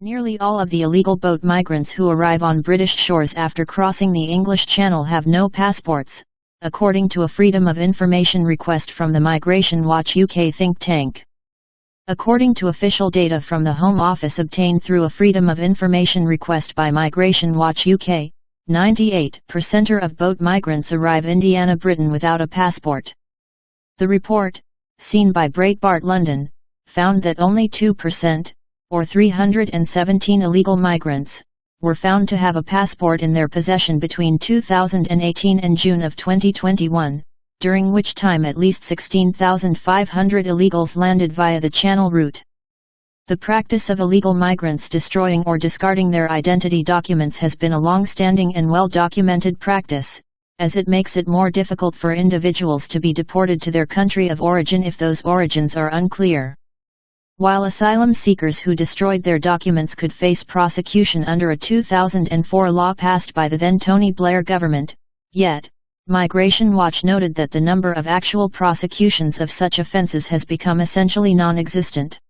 Nearly all of the illegal boat migrants who arrive on British shores after crossing the English Channel have no passports, according to a Freedom of Information request from the Migration Watch UK think tank. According to official data from the Home Office obtained through a Freedom of Information request by Migration Watch UK, 98% of boat migrants arrive Indiana, Britain without a passport. The report, seen by Breitbart London, found that only 2%, or 317 illegal migrants, were found to have a passport in their possession between 2018 and June of 2021, during which time at least 16,500 illegals landed via the Channel route. The practice of illegal migrants destroying or discarding their identity documents has been a long-standing and well-documented practice, as it makes it more difficult for individuals to be deported to their country of origin if those origins are unclear. While asylum seekers who destroyed their documents could face prosecution under a 2004 law passed by the then Tony Blair government, yet, Migration Watch noted that the number of actual prosecutions of such offences has become essentially non-existent.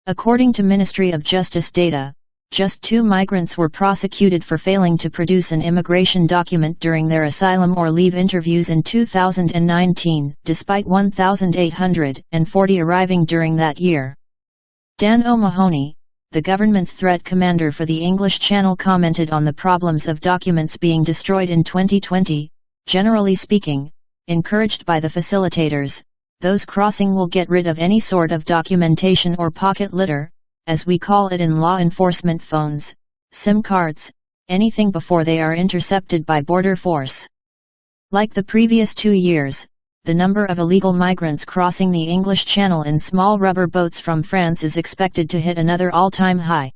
According to Ministry of Justice data, just 2 migrants were prosecuted for failing to produce an immigration document during their asylum or leave interviews in 2019, despite 1,840 arriving during that year. Dan O'Mahony, the government's threat commander for the English Channel, commented on the problems of documents being destroyed in 2020, generally speaking, encouraged by the facilitators, those crossing will get rid of any sort of documentation or pocket litter, as we call it in law enforcement phones, SIM cards, anything before they are intercepted by border force. Like the previous 2 years, the number of illegal migrants crossing the English Channel in small rubber boats from France is expected to hit another all-time high.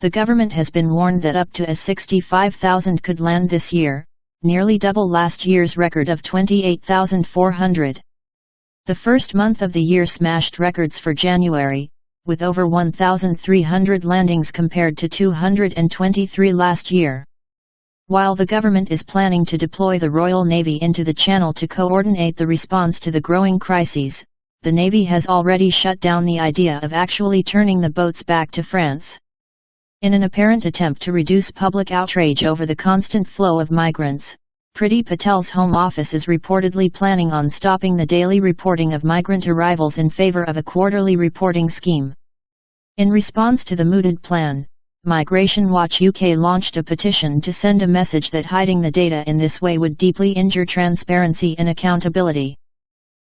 The government has been warned that up to 65,000 could land this year, nearly double last year's record of 28,400. The first month of the year smashed records for January, with over 1,300 landings compared to 223 last year. While the government is planning to deploy the Royal Navy into the Channel to coordinate the response to the growing crises, the Navy has already shut down the idea of actually turning the boats back to France. In an apparent attempt to reduce public outrage over the constant flow of migrants, Priti Patel's Home Office is reportedly planning on stopping the daily reporting of migrant arrivals in favour of a quarterly reporting scheme. In response to the mooted plan, Migration Watch UK launched a petition to send a message that hiding the data in this way would deeply injure transparency and accountability.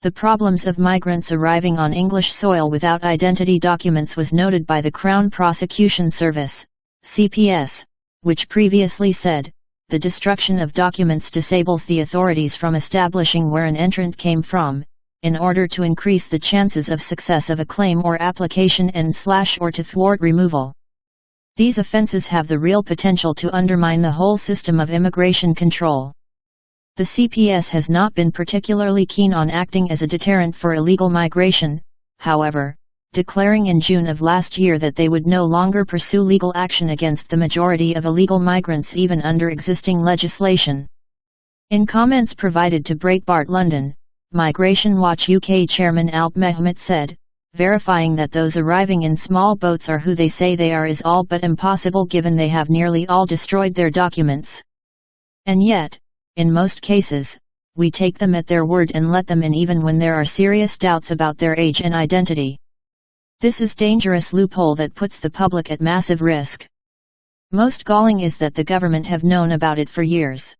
The problems of migrants arriving on English soil without identity documents was noted by the Crown Prosecution Service, CPS, which previously said, the destruction of documents disables the authorities from establishing where an entrant came from, in order to increase the chances of success of a claim or application and/or to thwart removal. These offences have the real potential to undermine the whole system of immigration control. The CPS has not been particularly keen on acting as a deterrent for illegal migration, however, declaring in June of last year that they would no longer pursue legal action against the majority of illegal migrants even under existing legislation. In comments provided to Breitbart London, Migration Watch UK Chairman Alp Mehmet said, verifying that those arriving in small boats are who they say they are is all but impossible given they have nearly all destroyed their documents. And yet, in most cases, we take them at their word and let them in even when there are serious doubts about their age and identity. This is a dangerous loophole that puts the public at massive risk. Most galling is that the government have known about it for years.